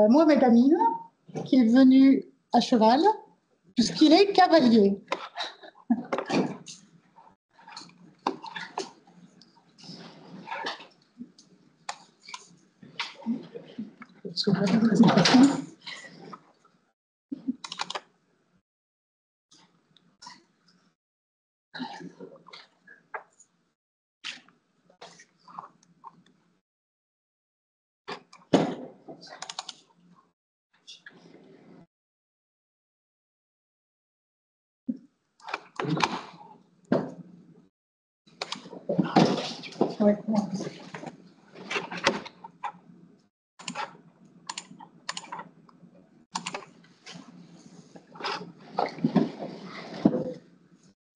Mohamed Amin, qui est venu à cheval, puisqu'il est cavalier. Ouais.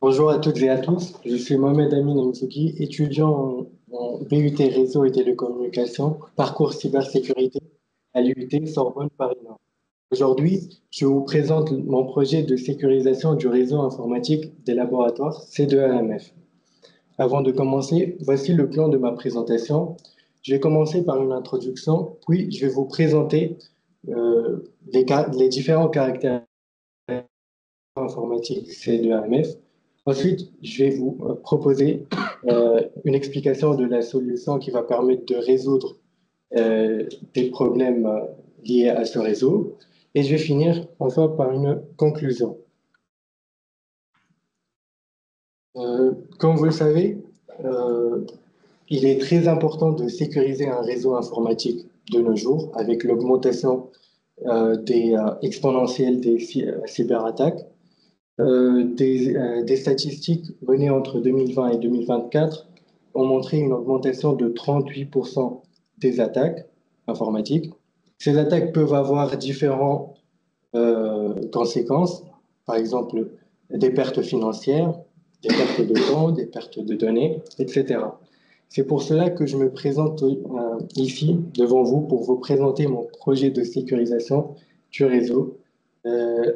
Bonjour à toutes et à tous, je suis Mohamed Amin Mzouki, étudiant en BUT Réseau et Télécommunications, parcours cybersécurité à l'UT Sorbonne Paris Nord. Aujourd'hui, je vous présente mon projet de sécurisation du réseau informatique des laboratoires C2AMF. Avant de commencer, voici le plan de ma présentation. Je vais commencer par une introduction, puis je vais vous présenter les différents caractères informatiques C2AMF. Ensuite, je vais vous proposer une explication de la solution qui va permettre de résoudre des problèmes liés à ce réseau. Et je vais finir enfin par une conclusion. Comme vous le savez, il est très important de sécuriser un réseau informatique de nos jours avec l'augmentation exponentielle des cyberattaques. Des statistiques menées entre 2020 et 2024 ont montré une augmentation de 38% des attaques informatiques. Ces attaques peuvent avoir différentes conséquences, par exemple des pertes financières, des pertes de temps, des pertes de données, etc. C'est pour cela que je me présente ici devant vous pour vous présenter mon projet de sécurisation du réseau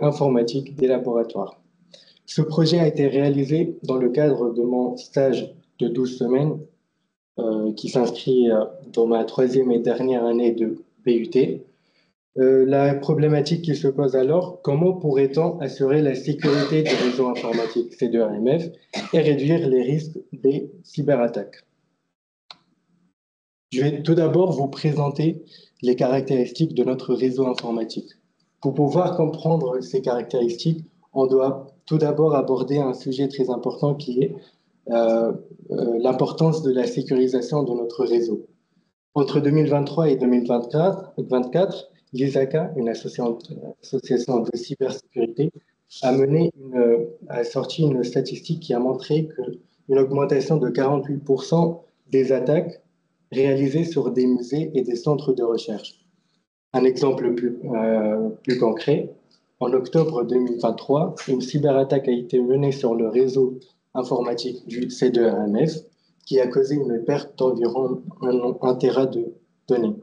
informatique des laboratoires. Ce projet a été réalisé dans le cadre de mon stage de 12 semaines qui s'inscrit dans ma troisième et dernière année de BUT. La problématique qui se pose alors, comment pourrait-on assurer la sécurité du réseau informatique C2AMF et réduire les risques des cyberattaques? Je vais tout d'abord vous présenter les caractéristiques de notre réseau informatique. Pour pouvoir comprendre ces caractéristiques, on doit tout d'abord aborder un sujet très important qui est l'importance de la sécurisation de notre réseau. Entre 2023 et 2024, l'ISACA, une association de cybersécurité, a sorti une statistique qui a montré qu'une augmentation de 48% des attaques réalisées sur des musées et des centres de recherche. Un exemple plus concret, en octobre 2023, une cyberattaque a été menée sur le réseau informatique du C2AMF qui a causé une perte d'environ 1 téra de données.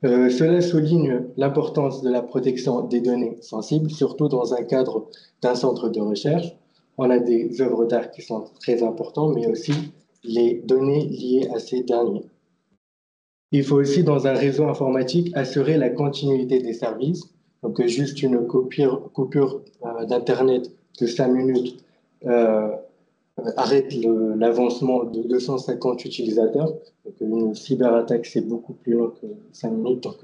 Cela souligne l'importance de la protection des données sensibles, surtout dans un cadre d'un centre de recherche. On a des œuvres d'art qui sont très importantes, mais aussi les données liées à ces derniers. Il faut aussi, dans un réseau informatique, assurer la continuité des services. Donc, juste une coupure d'Internet de 5 minutes arrête l'avancement de 250 utilisateurs. Donc, une cyberattaque, c'est beaucoup plus long que 5 minutes. Donc,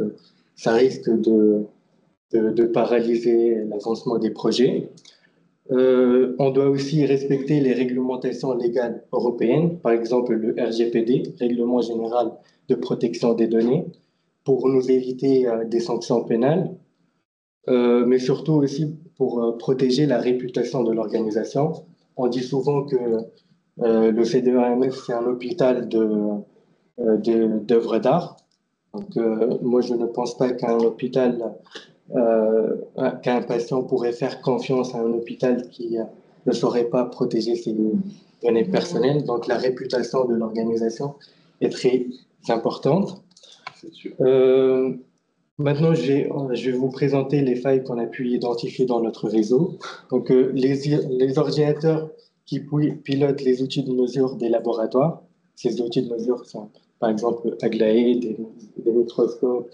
ça risque de paralyser l'avancement des projets. On doit aussi respecter les réglementations légales européennes, par exemple le RGPD, Règlement général de protection des données, pour nous éviter des sanctions pénales, mais surtout aussi pour protéger la réputation de l'organisation. On dit souvent que le C2AMF, c'est un hôpital d'œuvres d'art. Donc, moi, je ne pense pas qu'un patient pourrait faire confiance à un hôpital qui ne saurait pas protéger ses données personnelles. Donc, la réputation de l'organisation est très importante. Maintenant, je vais vous présenter les failles qu'on a pu identifier dans notre réseau. Donc, les ordinateurs qui pilotent les outils de mesure des laboratoires, ces outils de mesure sont par exemple Aglaé, des microscopes,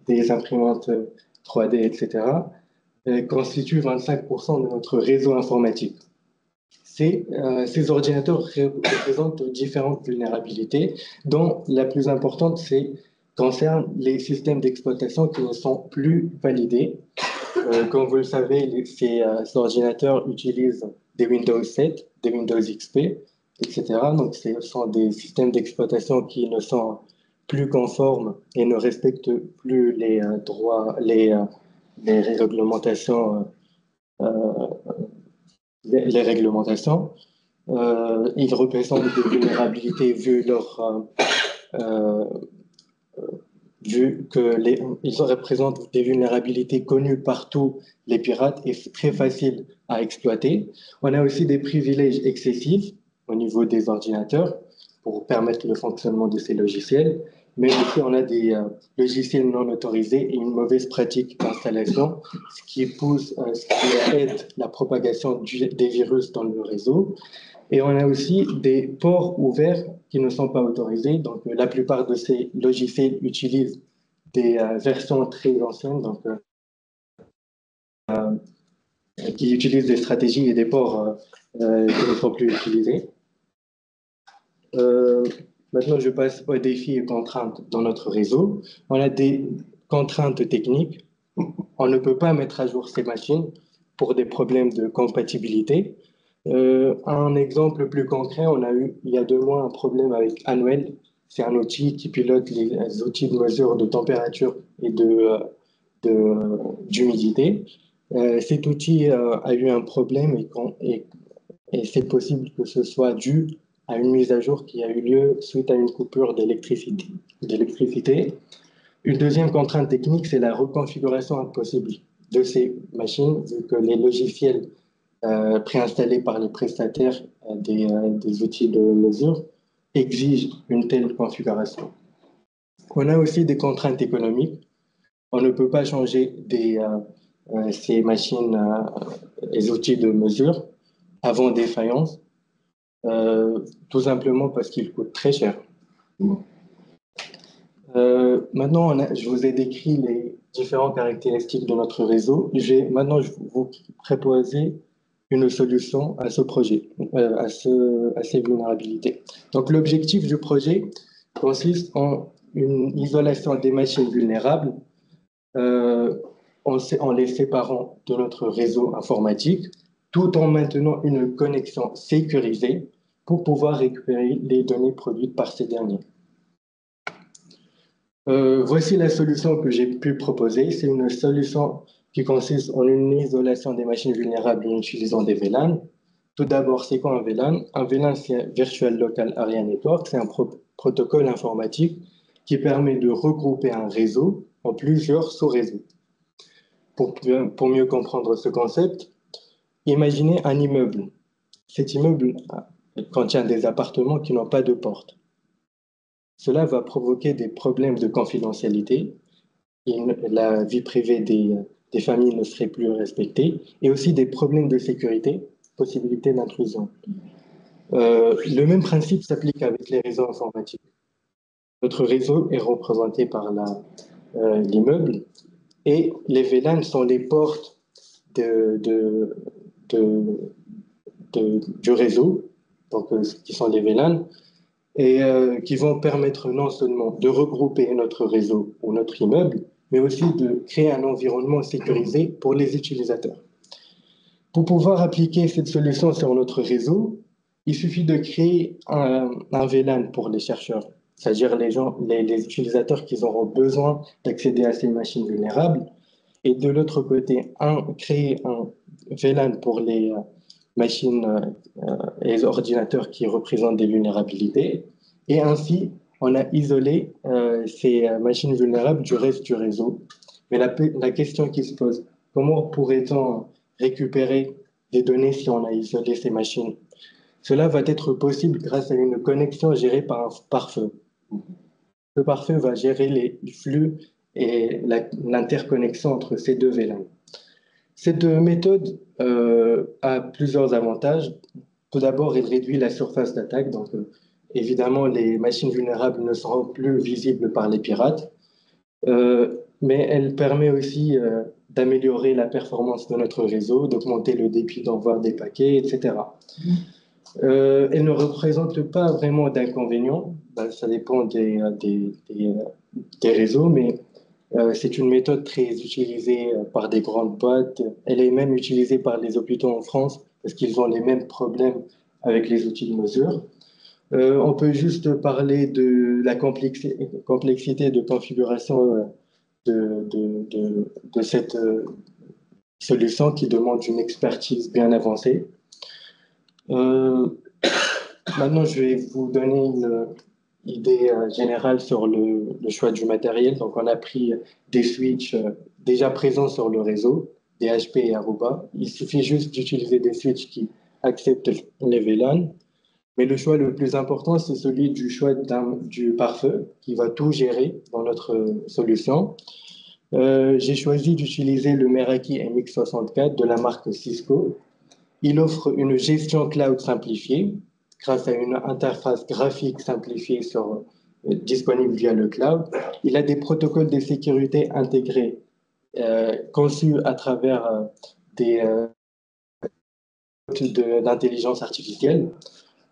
des imprimantes 3D, etc., constituent 25% de notre réseau informatique. Ces ordinateurs représentent différentes vulnérabilités, dont la plus importante concerne les systèmes d'exploitation qui ne sont plus validés. Comme vous le savez, ces ordinateurs utilisent des Windows 7, des Windows XP, etc. Donc, ce sont des systèmes d'exploitation qui ne sont plus conformes et ne respectent plus les droits, les réglementations. Les réglementations. Ils représentent des vulnérabilités vu ils représentent des vulnérabilités connues par tous les pirates et très faciles à exploiter. On a aussi des privilèges excessifs au niveau des ordinateurs pour permettre le fonctionnement de ces logiciels, mais aussi on a des logiciels non autorisés et une mauvaise pratique d'installation, ce qui aide la propagation des virus dans le réseau. Et on a aussi des ports ouverts qui ne sont pas autorisés. Donc, la plupart de ces logiciels utilisent des versions très anciennes, donc, qui utilisent des stratégies et des ports qui ne sont plus utilisés. Maintenant, je passe aux défis et contraintes dans notre réseau. On a des contraintes techniques. On ne peut pas mettre à jour ces machines pour des problèmes de compatibilité. Un exemple plus concret, on a eu il y a 2 mois un problème avec Annuel. C'est un outil qui pilote les outils de mesure de température et d'humidité. Cet outil a eu un problème et c'est possible que ce soit dû à une mise à jour qui a eu lieu suite à une coupure d'électricité. Une deuxième contrainte technique, c'est la reconfiguration impossible de ces machines, vu que les logiciels préinstallés par les prestataires des outils de mesure exigent une telle configuration. On a aussi des contraintes économiques. On ne peut pas changer ces machines, les outils de mesure avant défaillance, tout simplement parce qu'ils coûtent très cher. Maintenant, je vous ai décrit les différentes caractéristiques de notre réseau. Maintenant, je vais vous proposer une solution à ce projet, à ces vulnérabilités. Donc, l'objectif du projet consiste en une isolation des machines vulnérables en les séparant de notre réseau informatique, tout en maintenant une connexion sécurisée pour pouvoir récupérer les données produites par ces derniers. Voici la solution que j'ai pu proposer. C'est une solution qui consiste en une isolation des machines vulnérables en utilisant des VLAN. Tout d'abord, c'est quoi un VLAN? Un VLAN, c'est un Virtual Local Area Network. C'est un protocole informatique qui permet de regrouper un réseau en plusieurs sous-réseaux. Pour mieux comprendre ce concept, imaginez un immeuble. Cet immeuble contient des appartements qui n'ont pas de porte. Cela va provoquer des problèmes de confidentialité. La vie privée des familles ne serait plus respectée et aussi des problèmes de sécurité, possibilité d'intrusion. Le même principe s'applique avec les réseaux informatiques. Notre réseau est représenté par l'immeuble et les VLAN sont les portes du réseau, donc, qui sont les VLAN, et qui vont permettre non seulement de regrouper notre réseau ou notre immeuble, mais aussi de créer un environnement sécurisé pour les utilisateurs. Pour pouvoir appliquer cette solution sur notre réseau, il suffit de créer un VLAN pour les chercheurs, c'est-à-dire les utilisateurs qui auront besoin d'accéder à ces machines vulnérables, et de l'autre côté, créer un VLAN pour les machines et les ordinateurs qui représentent des vulnérabilités. Et ainsi, on a isolé ces machines vulnérables du reste du réseau. Mais la question qui se pose, comment pourrait-on récupérer des données si on a isolé ces machines? Cela va être possible grâce à une connexion gérée par un pare-feu. Ce pare-feu va gérer les flux et l'interconnexion entre ces deux VLAN. Cette méthode a plusieurs avantages. Tout d'abord, elle réduit la surface d'attaque. Donc, évidemment, les machines vulnérables ne seront plus visibles par les pirates. mais elle permet aussi d'améliorer la performance de notre réseau, d'augmenter le débit d'envoi des paquets, etc. Elle ne représente pas vraiment d'inconvénients. Ben, ça dépend des réseaux, mais c'est une méthode très utilisée par des grandes boîtes. Elle est même utilisée par les hôpitaux en France parce qu'ils ont les mêmes problèmes avec les outils de mesure. On peut juste parler de la complexité de configuration de cette solution qui demande une expertise bien avancée. Maintenant, je vais vous donner une idée générale sur le choix du matériel. Donc, on a pris des switches déjà présents sur le réseau, des HP et Aruba. Il suffit juste d'utiliser des switches qui acceptent les VLAN. Mais le choix le plus important, c'est celui du choix du pare-feu qui va tout gérer dans notre solution. J'ai choisi d'utiliser le Meraki MX64 de la marque Cisco. Il offre une gestion cloud simplifiée grâce à une interface graphique simplifiée disponible via le cloud. Il a des protocoles de sécurité intégrés conçus à travers des d'intelligence artificielle.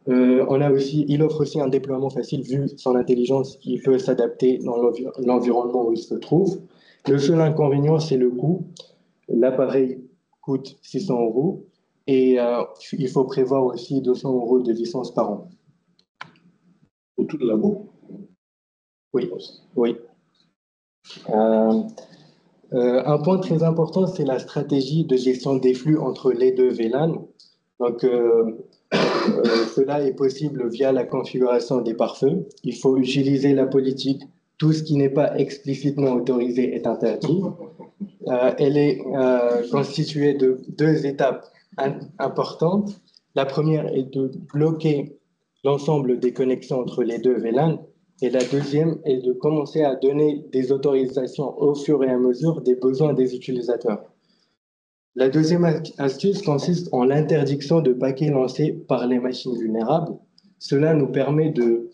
Il offre aussi un déploiement facile vu son intelligence. Il peut s'adapter dans l'environnement où il se trouve. Le seul inconvénient, c'est le coût. L'appareil coûte 600 euros et il faut prévoir aussi 200 euros de licence par an. Pour tout le labo? Oui, oui. Un point très important, c'est la stratégie de gestion des flux entre les deux VLAN. Donc, cela est possible via la configuration des pare-feux. Il faut utiliser la politique. Tout ce qui n'est pas explicitement autorisé est interdit. Elle est constituée de deux étapes importantes. La première est de bloquer l'ensemble des connexions entre les deux VLAN. Et la deuxième est de commencer à donner des autorisations au fur et à mesure des besoins des utilisateurs. La deuxième astuce consiste en l'interdiction de paquets lancés par les machines vulnérables. Cela nous permet de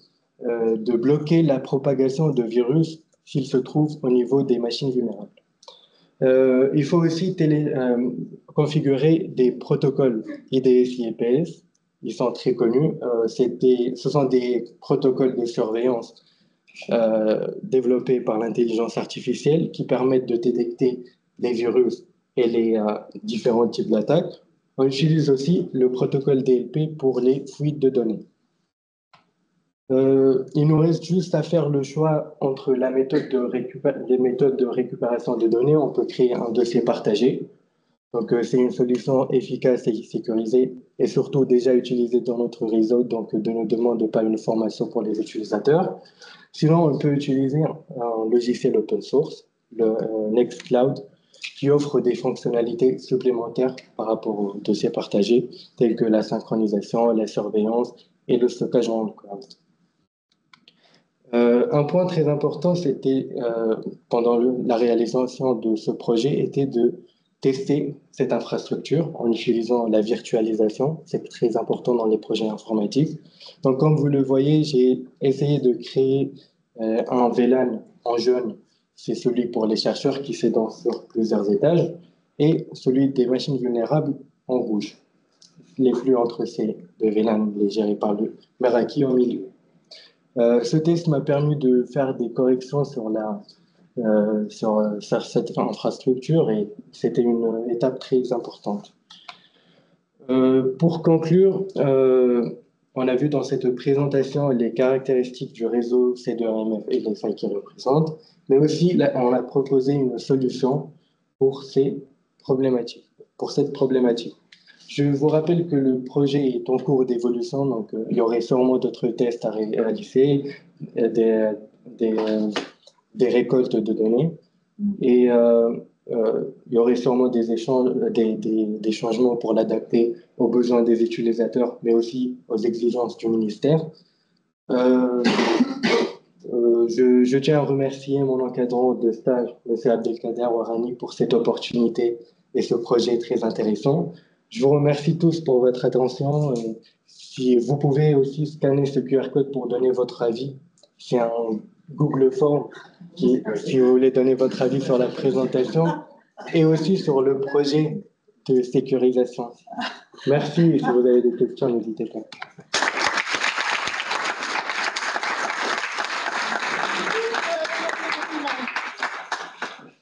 bloquer la propagation de virus s'ils se trouvent au niveau des machines vulnérables. Il faut aussi configurer des protocoles IDS et IPS. Ils sont très connus. Ce sont des protocoles de surveillance développés par l'intelligence artificielle qui permettent de détecter les virus et les différents types d'attaques. On utilise aussi le protocole DLP pour les fuites de données. Il nous reste juste à faire le choix entre les méthodes de récupération de données. On peut créer un dossier partagé. Donc, c'est une solution efficace et sécurisée et surtout déjà utilisée dans notre réseau, donc ne demande pas une formation pour les utilisateurs. Sinon, on peut utiliser un logiciel open source, le Nextcloud, qui offre des fonctionnalités supplémentaires par rapport aux dossiers partagés, tels que la synchronisation, la surveillance et le stockage en cloud. Un point très important, c'était pendant la réalisation de ce projet, était de tester cette infrastructure en utilisant la virtualisation. C'est très important dans les projets informatiques. Donc, comme vous le voyez, j'ai essayé de créer un VLAN en jaune. C'est celui pour les chercheurs qui s'étend sur plusieurs étages, et celui des machines vulnérables en rouge. Les flux entre ces deux VLAN, les gérés par le Meraki au milieu. Ce test m'a permis de faire des corrections sur cette infrastructure et c'était une étape très importante. Pour conclure, on a vu dans cette présentation les caractéristiques du réseau C2RMF et les failles qu'il représente, mais aussi on a proposé une solution pour cette problématique. Je vous rappelle que le projet est en cours d'évolution, donc il y aurait sûrement d'autres tests à réaliser, des récoltes de données, et il y aurait sûrement des changements pour l'adapter aux besoins des utilisateurs, mais aussi aux exigences du ministère. Je tiens à remercier mon encadrant de stage, M. Abdelkader Ouarani, pour cette opportunité et ce projet très intéressant. Je vous remercie tous pour votre attention. Si vous pouvez aussi scanner ce QR code pour donner votre avis, c'est un Google Form si vous voulez donner votre avis sur la présentation et aussi sur le projet de sécurisation. Merci, et si vous avez des questions, n'hésitez pas.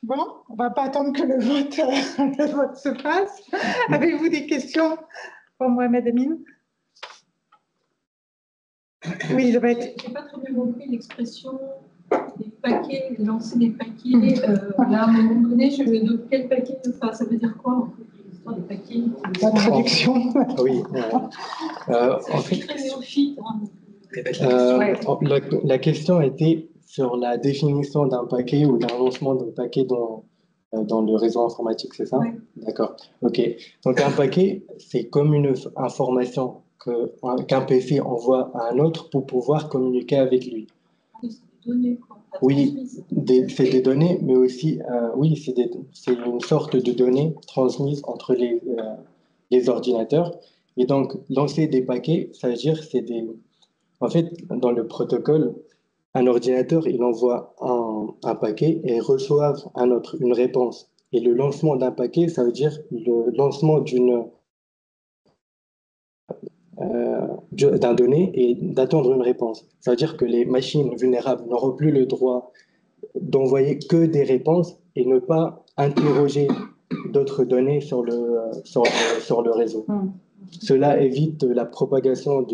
Bon, on ne va pas attendre que le vote se passe. Avez-vous des questions pour Mohamed Amin? Oui, Elisabeth. Je n'ai pas très bien compris l'expression des paquets, lancer des paquets. Là, à un moment donné, je me demande quel paquet, enfin, ça veut dire quoi en fait, l'histoire des paquets? La traduction. Oui. En fait, très néophyte. Hein. La question était sur la définition d'un paquet ou d'un lancement d'un paquet dans le réseau informatique, c'est ça? Oui. D'accord. OK. Donc, un paquet, c'est comme une information qu'un PC envoie à un autre pour pouvoir communiquer avec lui. Oui, c'est des données, quoi. Oui, c'est des données, mais aussi, oui, c'est une sorte de données transmises entre les ordinateurs. Et donc, lancer des paquets, ça veut dire c'est des... En fait, dans le protocole, un ordinateur, il envoie un paquet et reçoit une réponse. Et le lancement d'un paquet, ça veut dire le lancement d'un donné et d'attendre une réponse. Ça veut dire que les machines vulnérables n'auront plus le droit d'envoyer que des réponses et ne pas interroger d'autres données sur le réseau. Cela évite la propagation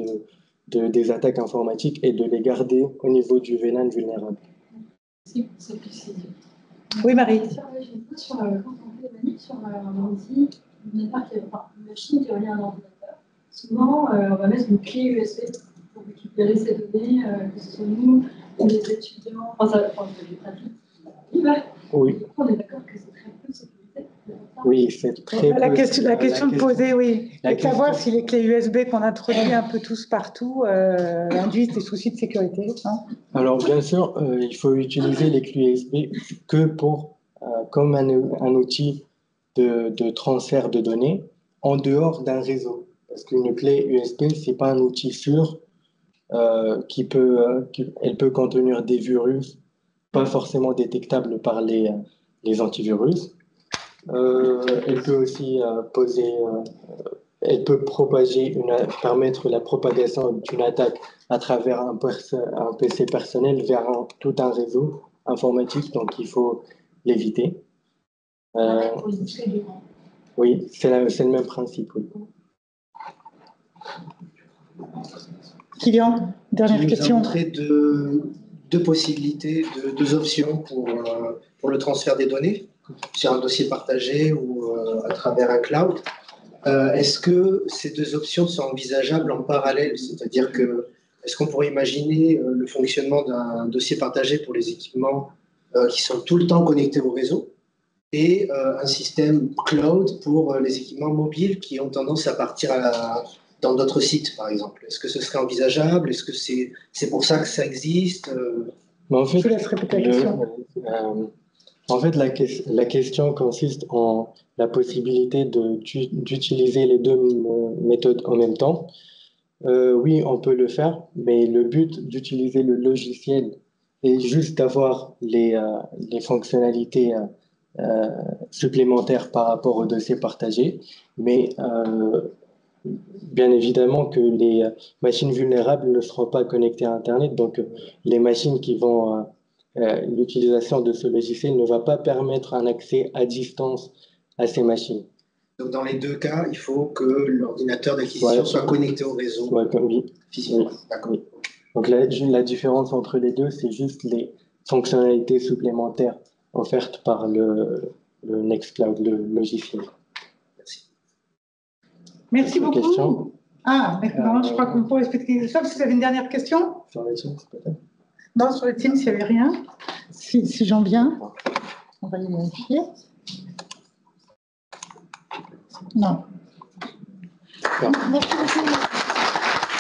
des attaques informatiques et de les garder au niveau du VLAN vulnérable. Oui, Marie. Quand on fait des manifs sur un ordi, une machine qui relie à un ordinateur, souvent on va mettre une clé USB pour récupérer ces données, que ce soit nous ou les étudiants. Enfin, ça dépend des pratiques. Oui. On est d'accord que c'est très peu sécurisé. Oui, c'est très La question posée, oui. La Et de savoir question- si les clés USB qu'on introduit un peu tous partout induisent des soucis de sécurité. Non? Alors, bien sûr, il faut utiliser les clés USB que comme un outil de transfert de données en dehors d'un réseau. Parce qu'une clé USB, c'est pas un outil sûr elle peut contenir des virus pas forcément détectables par les antivirus. Elle peut aussi elle peut permettre la propagation d'une attaque à travers un PC personnel vers tout un réseau informatique, donc il faut l'éviter. Oui, c'est le même principe. Oui. Kylian, dernière question. Vous avez montré deux possibilités, deux options pour le transfert des données sur un dossier partagé ou à travers un cloud. Est-ce que ces deux options sont envisageables en parallèle? C'est-à-dire que est-ce qu'on pourrait imaginer le fonctionnement d'un dossier partagé pour les équipements qui sont tout le temps connectés au réseau et un système cloud pour les équipements mobiles qui ont tendance à partir dans d'autres sites, par exemple? Est-ce que ce serait envisageable? Est-ce que c'est pour ça que ça existe? Mais en fait, Je vous laisse répéter la question. La question consiste en la possibilité d'utiliser les deux méthodes en même temps. Oui, on peut le faire, mais le but d'utiliser le logiciel est juste d'avoir les fonctionnalités supplémentaires par rapport au dossier partagé. Mais bien évidemment que les machines vulnérables ne seront pas connectées à Internet, donc les machines qui vont... l'utilisation de ce logiciel ne va pas permettre un accès à distance à ces machines. Donc, dans les deux cas, il faut que l'ordinateur d'acquisition soit connecté au réseau physiquement. Oui. D'accord. Oui. Donc, la différence entre les deux, c'est juste les fonctionnalités supplémentaires offertes par le Nextcloud, le logiciel. Merci. Merci beaucoup. Question? Ah, maintenant, je crois qu'on peut expliquer ça. Si vous avez une dernière question? Sur les choses, peut-être? Non, sur le Teams, il n'y avait rien. Si j'en viens, on va y vérifier. Non. Non. Merci beaucoup.